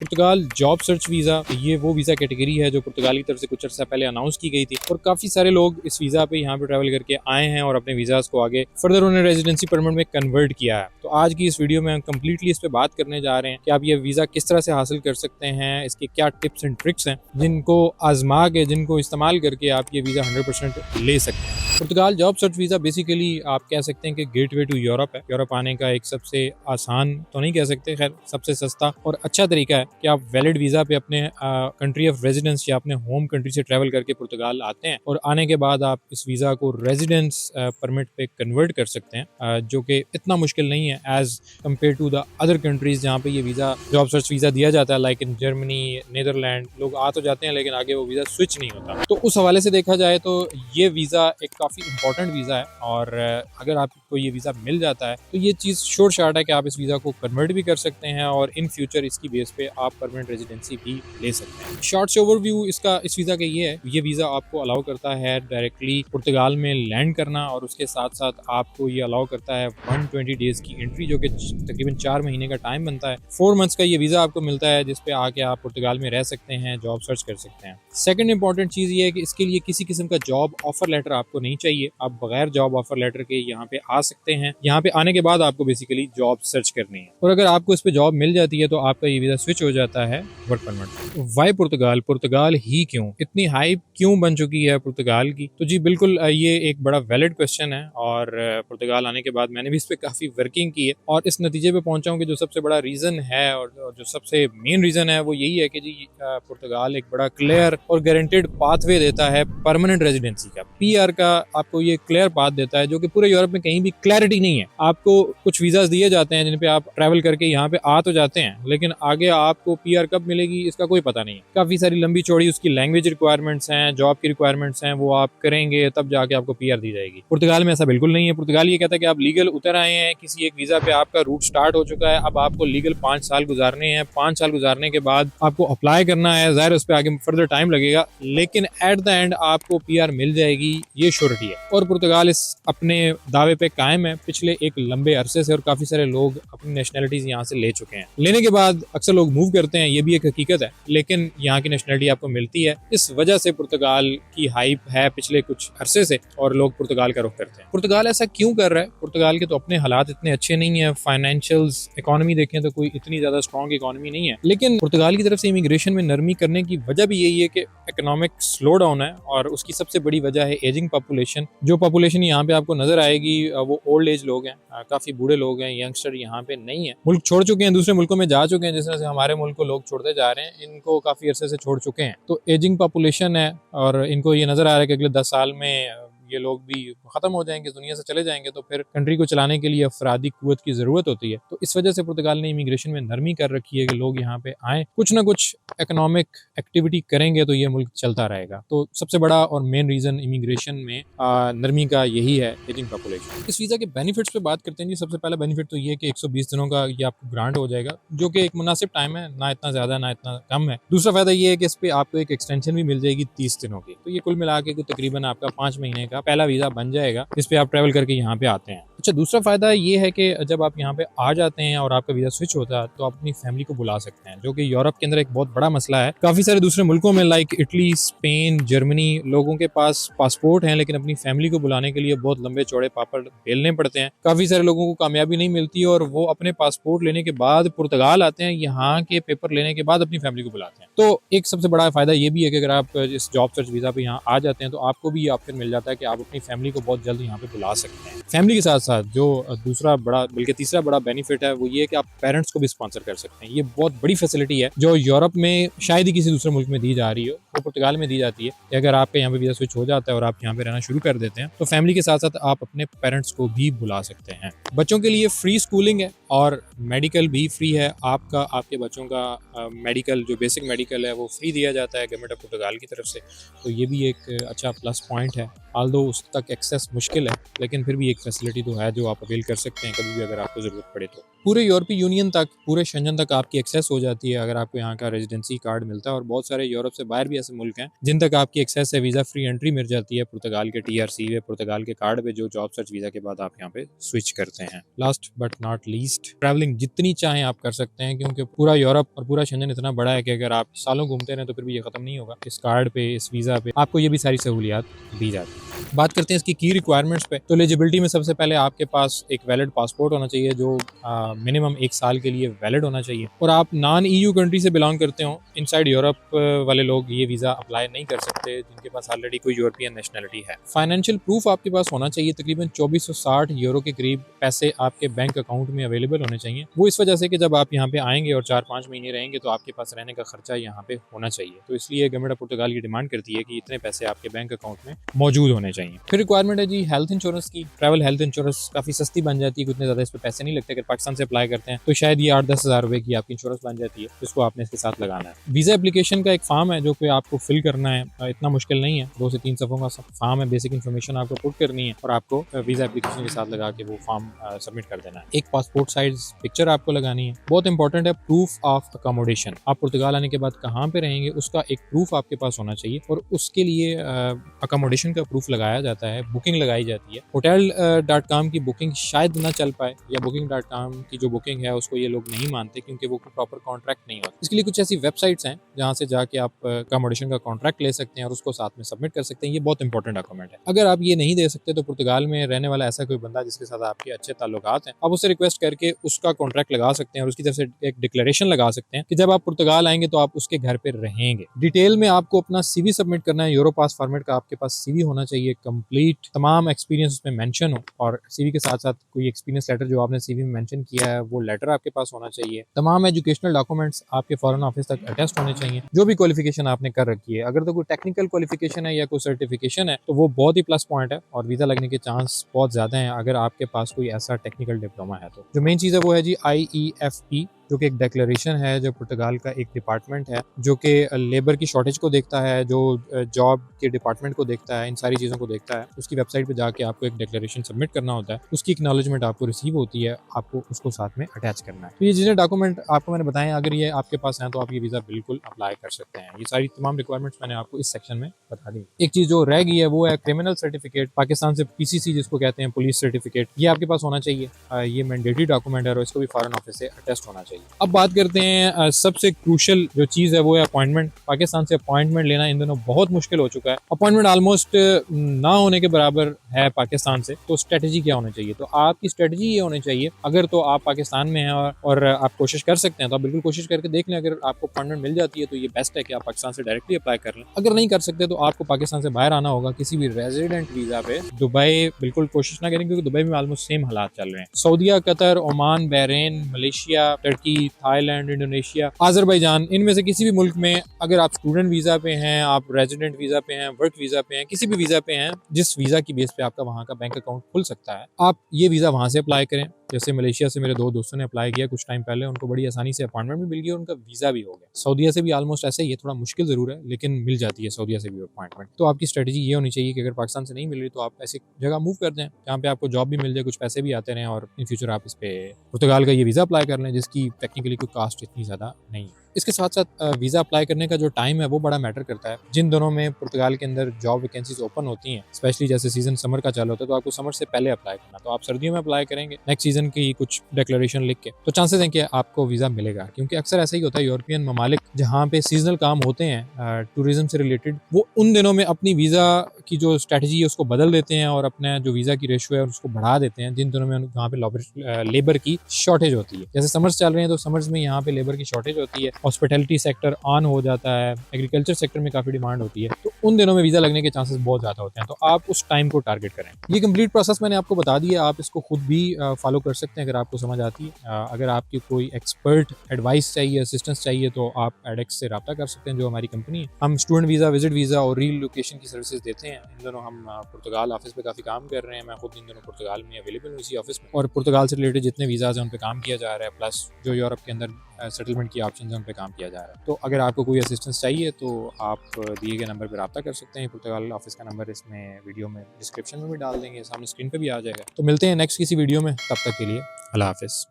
पुर्तगाल job search visa ये वो visa category है जो पुर्तगाल की तरफ से कुछ अर्सा पहले अनाउंस की गई थी और काफ़ी सारे लोग इस वीज़ा पे यहाँ पे ट्रैवल करके आए हैं और अपने वीज़ाज़ को आगे फर्दर उन्होंने रेजिडेंसी परमिट में कन्वर्ट किया है। तो आज की इस वीडियो में हम कम्प्लीटली इस पे बात करने जा रहे हैं कि आप ये वीज़ा किस तरह से हासिल कर सकते हैं, इसके क्या टिप्स एंड ट्रिक्स हैं जिनको आजमा के जिनको इस्तेमाल करके आप ये वीज़ा 100% ले सकते हैं। पुर्तगाल जॉब सर्च वीज़ा बेसिकली आप कह सकते हैं कि गेटवे टू यूरोप है। यूरोप आने का एक सबसे आसान तो नहीं कह सकते, खैर सबसे सस्ता और अच्छा तरीका है कि आप वैलिड वीज़ा पे अपने कंट्री ऑफ रेजिडेंस या अपने होम कंट्री से ट्रैवल करके पुर्तगाल आते हैं और आने के बाद आप इस वीज़ा को रेजिडेंस परमिट पे कन्वर्ट कर सकते हैं, जो कि इतना मुश्किल नहीं है as compare to the other countries जहाँ पे ये वीज़ा जॉब सर्च वीज़ा दिया जाता है, लाइक इन जर्मनी, नीदरलैंड। लोग आ तो जाते हैं लेकिन आगे वो वीज़ा स्विच नहीं होता। तो उस हवाले से देखा जाए तो ये वीज़ा एक काफ़ी इंपॉर्टेंट वीज़ा है और अगर आपको ये वीज़ा मिल जाता है तो ये चीज़ श्योर शॉट है कि आप इस वीज़ा को कन्वर्ट भी कर सकते हैं और इन फ्यूचर इसकी बेस पे आप परमानेंट रेजिडेंसी भी ले सकते हैं। शॉर्ट से ओवरव्यू इसका इस वीज़ा का ये है, ये वीज़ा आपको अलाउ करता है डायरेक्टली पुर्तगाल में लैंड करना और उसके साथ साथ आपको ये अलाउ करता है 120 डेज की एंट्री, जो कि तकरीबन 4 महीने का टाइम बनता है। 4 मंथ्स का ये वीज़ा आपको मिलता है जिसपे आके आप पुर्तगाल में रह सकते हैं, जॉब सर्च कर सकते हैं। सेकंड इंपॉर्टेंट चीज़ ये है कि इसके लिए किसी किस्म का जॉब ऑफर लेटर आपको नहीं चाहिए। आप बगैर जॉब ऑफर लेटर के यहाँ पे आ सकते हैं। यहाँ पे आने के बाद आपको बेसिकली जॉब सर्च करनी है और अगर आपको इस पे जॉब मिल जाती है तो आपका ये वीज़ा स्विच हो जाता है वर्क परमिट। वाई पुर्तगाल, पुर्तगाल ही क्यों, इतनी हाइप क्यों बन चुकी है पुर्तगाल की? तो जी बिल्कुल ये एक बड़ा वैलिड क्वेश्चन है और पुर्तगाल आने के बाद मैंने भी इस पे काफ़ी वर्किंग की है और इस नतीजे पे पहुंचा हूँ कि जो सबसे बड़ा रीज़न है और जो सबसे मेन रीज़न है वो यही है कि जी पुर्तगाल एक बड़ा क्लियर और गारंटेड पाथवे देता है परमानेंट रेजिडेंसी का, पीआर का। आपको ये क्लियर पाथ देता है जो कि पूरे यूरोप में कहीं भी क्लैरिटी नहीं है। आपको कुछ वीज़ाज दिए जाते हैं जिन पे आप ट्रैवल करके यहाँ पे आ तो जाते हैं लेकिन आगे आपको पीआर कब मिलेगी इसका कोई पता नहीं है। काफ़ी सारी लंबी चौड़ी उसकी लैंग्वेज रिक्वायरमेंट्स हैं, जॉब की रिक्वायरमेंट्स हैं, वो आप करेंगे तब जाके आपको पीआर दी जाएगी। पुर्तगाल में ऐसा बिल्कुल नहीं है। पुर्तगाल ये कहता है कि आप लीगल उतर आए हैं, किसी एक वीज़ा पे आपका रूट स्टार्ट हो चुका है, अब आपको लीगल 5 साल गुजारने हैं। 5 साल गुजारने के बाद आपको अप्लाई करना है, ज़ाहिर उस पर आगे फर्दर टाइम लगेगा लेकिन एट द एंड आपको पीआर मिल जाएगी, ये श्योरिटी है। और पुर्तगाल इस अपने दावे पे कायम है पिछले एक लंबे अरसे से और काफ़ी सारे लोग अपनी नेशनलिटीज़ यहाँ से ले चुके हैं। लेने के बाद अक्सर लोग मूव करते हैं, ये भी एक हकीकत है, लेकिन यहाँ की नेशनलिटी आपको मिलती है। इस वजह से पुर्तगाल की हाइप है पिछले कुछ अरसे से और लोग पुर्तगाल का रुख करते हैं। पुर्तगाल ऐसा क्यों कर रहा है? पुर्तगाल के तो अपने हालात इतने अच्छे नहीं है, फाइनेंशियल्स इकोनॉमी देखें तो कोई इतनी ज़्यादा स्ट्रॉन्ग इकोनॉमी नहीं है, लेकिन पुर्तगाल की तरफ से इमिग्रेशन में नरमी करने की वजह भी यही है कि इकोनॉमिक स्लो डाउन है और उसकी सबसे बड़ी वजह है एजिंग पॉपुलेशन। जो पॉपुलेशन यहाँ पे आपको नजर आएगी वो ओल्ड एज लोग हैं, काफी बूढ़े लोग हैं, यंगस्टर यहाँ पे नहीं है, मुल्क छोड़ चुके हैं, दूसरे मुल्कों में जा चुके हैं, जिस तरह से हमारे मुल्क को लोग छोड़ते जा रहे हैं, इनको काफी अरसे से छोड़ चुके हैं। तो एजिंग पॉपुलेशन है और इनको ये नजर आ रहा है कि अगले 10 साल में ये लोग भी खत्म हो जाएंगे, दुनिया से चले जाएंगे, तो फिर कंट्री को चलाने के लिए अफरादी कुव्वत की जरूरत होती है। तो इस वजह से पुर्तगाल ने इमिग्रेशन में नरमी कर रखी है कि लोग यहाँ पे आए, कुछ ना कुछ इकोनॉमिक एक्टिविटी करेंगे तो ये मुल्क चलता रहेगा। तो सबसे बड़ा और मेन रीजन इमिग्रेशन में नरमी का यही है, एजिंग पॉपुलेशन। इस वीजा के बेनिफिट्स पे बात करते हैं जी। सबसे पहला बेनिफिट तो ये कि 120 दिनों का ये आपको ग्रांट हो जाएगा, जो कि एक मुनासिब टाइम है, ना इतना ज्यादा ना इतना कम है। दूसरा फायदा ये है कि इस पे आपको एक एक्सटेंशन भी मिल जाएगी 30 दिनों की, तो ये कुल मिला के तकरीबन आपका 5 महीने का पहला वीजा बन जाएगा जिस पे आप ट्रैवल करके यहाँ पे आते हैं। अच्छा, दूसरा फायदा ये है कि जब आप यहाँ पे आ जाते हैं और आपका वीजा स्विच होता है तो आप अपनी फैमिली को बुला सकते हैं, जो कि यूरोप के अंदर एक बहुत बड़ा मसला है। काफी सारे दूसरे मुल्कों में लाइक इटली, स्पेन, जर्मनी, लोगों के पास पासपोर्ट हैं लेकिन अपनी फैमिली को बुलाने के लिए बहुत लंबे चौड़े पापड़ बेलने पड़ते हैं। काफी सारे लोगों को कामयाबी नहीं मिलती और वो अपने पासपोर्ट लेने के बाद पुर्तगाल आते हैं, यहाँ के पेपर लेने के बाद अपनी फैमिली को बुलाते हैं। तो एक सबसे बड़ा फायदा ये भी है कि अगर आप इस जॉब सर्च वीजा पे यहाँ आ जाते हैं तो आपको भी ये ऑप्शन मिल जाता है कि आप अपनी फैमिली को बहुत जल्द यहाँ पे बुला सकते हैं। फैमिली के साथ साथ जो दूसरा बड़ा बल्कि तीसरा बड़ा बेनिफिट है वो ये कि आप पेरेंट्स को भी स्पॉन्सर कर सकते हैं। ये बहुत बड़ी फैसिलिटी है जो यूरोप में शायद ही किसी दूसरे मुल्क में दी जा रही हो, वो पुर्तगाल में दी जाती है। अगर आपके यहाँ पे वीजा स्विच हो जाता है और आप यहाँ पे रहना शुरू कर देते हैं तो फैमिली के साथ साथ आप अपने पेरेंट्स को भी बुला सकते हैं। बच्चों के लिए फ्री स्कूलिंग है और मेडिकल भी फ्री है। आपका आपके बच्चों का मेडिकल जो बेसिक मेडिकल है वो फ्री दिया जाता है गवर्नमेंट ऑफ पुर्तगाल की तरफ से, तो ये भी एक अच्छा प्लस पॉइंट है। आल्दो उस तक एक्सेस मुश्किल है लेकिन फिर भी एक फैसिलिटी तो है जो आप अवेल कर सकते हैं कभी भी अगर आपको ज़रूरत पड़े तो। पूरे यूरोपीय यूनियन तक, पूरे शेंजन तक आपकी एक्सेस हो जाती है अगर आपको यहाँ का रेजिडेंसी कार्ड मिलता है। और बहुत सारे यूरोप से बाहर भी ऐसे मुल्क हैं जिन तक आपकी एक्सेस है, वीज़ा फ्री एंट्री मिल जाती है पुर्तगाल के TRC पे, पुर्तगाल के कार्ड पे, जो जॉब सर्च वीज़ा के बाद आप यहाँ पे स्विच करते हैं। Last but not least, travelling जितनी चाहें आप कर सकते हैं, क्योंकि पूरा यूरोप और पूरा शेंजन इतना बड़ा है कि अगर आप सालों घूमते रहें तो फिर भी ये खत्म नहीं होगा। इस कार्ड पे, इस वीज़ा पे आपको ये भी सारी सहूलियात दी जाती है। बात करते हैं इसकी की रिक्वायरमेंट्स पे, तो एलिजिबिलिटी में सबसे पहले आपके पास एक वैलिड पासपोर्ट होना चाहिए जो मिनिमम 1 साल के लिए वैलिड होना चाहिए, और आप नॉन EU कंट्री से बिलोंग करते हो। इनसाइड यूरोप वाले लोग ये वीज़ा अप्लाई नहीं कर सकते जिनके पास ऑलरेडी कोई यूरोपियन नेशनलिटी है। फाइनेंशियल प्रूफ आपके पास होना चाहिए, तकरीबन 2460 यूरो के करीब पैसे आपके बैंक अकाउंट में अवेलेबल होने चाहिए। वो इस वजह से कि जब आप यहाँ पे आएंगे और 4-5 महीने रहेंगे तो आपके पास रहने का खर्चा यहाँ पे होना चाहिए, तो इसलिए गवर्नमेंट ऑफ पुर्तगाल की डिमांड करती है कि इतने पैसे आपके बैंक अकाउंट में मौजूद होने चाहिए। फिर रिक्वायरमेंट है जी हेल्थ इंश्योरेंस की। ट्रैवल हेल्थ इंश्योरेंस काफी सस्ती बन जाती है, उतने ज्यादा इस पे पैसे नहीं लगते। अगर पाकिस्तान से अप्लाई करते हैं तो शायद ये 8-10 हज़ार रुपए की आपकी इंश्योरेंस बन जाती है, जिसको आपने इसके साथ लगाना है। वीजा एप्लीकेशन का एक फॉर्म है जो कि आपको फिल करना है, इतना मुश्किल नहीं है, 2 से 3 सफ़ों का फॉर्म है। बेसिक इन्फॉर्मेशन आपको पुट करनी है और आपको वीजा एप्लीकेशन के साथ लगा के वो फॉर्म सबमिट कर देना है। एक पासपोर्ट साइज पिक्चर आपको लगानी है। बहुत इंपॉर्टेंट है प्रूफ ऑफ अकोमोडेशन। आप पुर्तगाल आने के बाद कहाँ पे रहेंगे उसका एक प्रूफ आपके पास होना चाहिए, और उसके लिए अकोमोडेशन का प्रूफ लगाया जाता है, बुकिंग लगाई जाती है। hotel.com की बुकिंग शायद ना चल पाए, या booking.com की जो बुकिंग है उसको ये लोग नहीं मानते क्योंकि वो प्रॉपर कॉन्ट्रैक्ट नहीं होता। इसके लिए कुछ ऐसी वेबसाइट्स हैं जहाँ से जाके आप अकोमोडेशन का कॉन्ट्रैक्ट ले सकते हैं और उसको साथ में सबमिट कर सकते हैं। ये बहुत इंपॉर्टेंट डॉक्यूमेंट है। अगर आप ये नहीं दे सकते तो पुर्तगाल में रहने वाला ऐसा कोई बंदा जिसके साथ आपके अच्छे ताल्लुकात हैं, आप उससे रिक्वेस्ट करके उसका कॉन्ट्रैक्ट लगा सकते हैं और उसकी तरफ से एक डिक्लेरेशन लगा सकते हैं कि जब आप पुर्तगाल आएंगे तो आप उसके घर पे रहेंगे। डिटेल में आपको अपना CV सबमिट करना है। यूरो पास फॉर्मेट का आपके पास CV होना चाहिए, कंप्लीट, तमाम एक्सपीरियंस उसमें मेंशन हो, और CV के साथ साथ कोई एक्सपीरियंस लेटर जो आपने CV में मेंशन किया है वो लेटर आपके पास होना चाहिए। तमाम एजुकेशनल डॉक्यूमेंट्स आपके फॉरेन ऑफिस तक अटेस्ट होने चाहिए, जो भी क्वालिफिकेशन आपने कर रखी है। अगर तो कोई टेक्निकल क्वालिफिकेशन है या कोई सर्टिफिकेशन है तो वो बहुत ही प्लस पॉइंट है और वीजा लगने के चांस बहुत ज्यादा हैं अगर आपके पास कोई ऐसा टेक्निकल डिप्लोमा है। तो जो मेन चीज़ है वो है जी IEFE, जो कि एक डिक्लेरेशन है, जो पुर्तगाल का एक डिपार्टमेंट है जो कि लेबर की शॉर्टेज को देखता है, जो जॉब के डिपार्टमेंट को देखता है, इन सारी चीज़ों को देखता है। उसकी वेबसाइट पे जाके आपको एक डिक्लेरेशन सबमिट करना होता है, उसकी एक्नॉलेजमेंट आपको रिसीव होती है, आपको उसको साथ में अटैच करना है। तो ये जितने डॉक्यूमेंट आपको मैंने बताए, अगर ये आपके पास हैं तो आप ये वीज़ा बिल्कुल अप्लाई कर सकते हैं। ये सारी तमाम रिक्वायरमेंट्स मैंने आपको इस सेक्शन में बता दी। एक चीज़ जो रह गई है वो है क्रिमिनल सर्टिफिकेट, पाकिस्तान से PCC जिसको कहते हैं, पुलिस सर्टिफिकेट, ये आपके पास होना चाहिए। ये मैंडेटरी डॉक्यूमेंट है और इसको भी फॉरेन ऑफिस से अटेस्ट होना चाहिए। अब बात करते हैं सबसे क्रूशल जो चीज़ है वो है अपॉइंटमेंट। पाकिस्तान से अपॉइंटमेंट लेना इन दिनों बहुत मुश्किल हो चुका है। अपॉइंटमेंट ऑलमोस्ट ना होने के बराबर है पाकिस्तान से। तो स्ट्रेटजी क्या होनी चाहिए? तो आपकी स्ट्रेटजी ये होनी चाहिए, अगर तो आप पाकिस्तान में हैं और आप कोशिश कर सकते हैं तो आप बिल्कुल कोशिश करके देख लें। अगर आपको अपॉइंटमेंट मिल जाती है तो ये बेस्ट है कि आप पाकिस्तान से डायरेक्टली अप्लाई कर लें। अगर नहीं कर सकते तो आपको पाकिस्तान से बाहर आना होगा किसी भी रेजिडेंट वीजा पे। दुबई बिल्कुल कोशिश ना करें क्योंकि दुबई में ऑलमोस्ट सेम हालात चल रहे हैं। सऊदीया, Qatar, Oman, Bahrain, Malaysia, Turkey, Thailand, Indonesia, Azerbaijan, इनमें से किसी भी मुल्क में अगर आप स्टूडेंट वीजा पे हैं, आप रेजिडेंट वीजा पे हैं, वर्क वीजा पे हैं, किसी भी वीजा पे हैं जिस वीजा की बेस पे आपका वहाँ का बैंक अकाउंट खुल सकता है, आप ये वीजा वहाँ से अप्लाई करें। जैसे मलेशिया से मेरे 2 दोस्तों ने अप्लाई किया कुछ टाइम पहले, उनको बड़ी आसानी से अपॉइंटमेंट भी मिल गई और उनका वीजा भी हो गया। सऊदीया से भी ऑलमोस्ट ऐसे ही है, थोड़ा मुश्किल जरूर है लेकिन मिल जाती है सऊदीया से भी अपॉइंटमेंट। तो आपकी स्ट्रेटजी ये होनी चाहिए कि अगर पाकिस्तान से नहीं मिल रही तो आप ऐसी जगह मूव कर दें जहाँ पे आपको जॉब भी मिल जाए, कुछ पैसे भी आते रहें और इन फ्यूचर आप इस पे पुर्तगाल का ये वीजा अप्लाई कर लें जिसकी टेक्निकली कोई कास्ट इतनी ज्यादा नहीं है। इसके साथ साथ वीज़ा अप्लाई करने का जो टाइम है वो बड़ा मैटर करता है। जिन दिनों में पुर्तगाल के अंदर जॉब वैकेंसीज ओपन होती हैं, स्पेशली जैसे सीजन समर का चालू होता है, तो आपको समर से पहले अप्लाई करना। तो आप सर्दियों में अप्लाई करेंगे नेक्स्ट सीजन की कुछ डिक्लेरेशन लिख के, तो चांसेस हैं कि आपको वीज़ा मिलेगा। क्योंकि अक्सर ऐसा ही होता है, यूरोपियन ममालिक जहाँ पे सीजनल काम होते हैं टूरिज्म से रिलेटेड, वो उन दिनों में अपनी वीज़ा की जो स्ट्रेटजी है उसको बदल देते हैं और अपना जो वीज़ा की रेशो है उसको बढ़ा देते हैं जिन दिनों में वहाँ पे लेबर की शॉर्टेज होती है। जैसे समर्स चल रहे हैं तो समर्स में यहाँ पे लेबर की शॉर्टेज होती है, हॉस्पिटैलिटी सेक्टर ऑन हो जाता है, एग्रीकल्चर सेक्टर में काफ़ी डिमांड होती है, तो उन दिनों में वीज़ा लगने के चांसेस बहुत ज़्यादा होते हैं। तो आप उस टाइम को टारगेट करें। ये कंप्लीट प्रोसेस मैंने आपको बता दिया, आप इसको खुद भी फॉलो कर सकते हैं अगर आपको समझ आती है। अगर आपकी कोई एक्सपर्ट एडवाइस चाहिए, असिस्टेंस चाहिए, तो आप एडेक्स से रब्ता कर सकते हैं जो हमारी कंपनी है। हम स्टूडेंट वीज़ा, विजिट वीज़ा और रीलोकेशन की सर्विसेज देते हैं। इन दोनों हम पुर्तगाल ऑफिस पे काफ़ी काम कर रहे हैं। मैं खुद इन दोनों पुर्तगाल में अवेलेबल हूँ इसी ऑफिस में, और पुर्तगाल से रिलेटेड जितने वीज़ाज हैं उन पे काम किया जा रहा है, प्लस जो यूरोप के अंदर सेटलमेंट की ऑप्शन है उन पे काम किया जा रहा है। तो अगर आपको कोई असिस्टेंस चाहिए तो आप दिए गए नंबर पर रब्ता कर सकते हैं। पुर्तगाल ऑफिस का नंबर इसमें वीडियो में डिस्क्रिप्शन में भी डाल देंगे, सामने स्क्रीन पे भी आ जाएगा। तो मिलते हैं नेक्स्ट किसी वीडियो में, तब तक के लिए अल्लाह हाफिज़।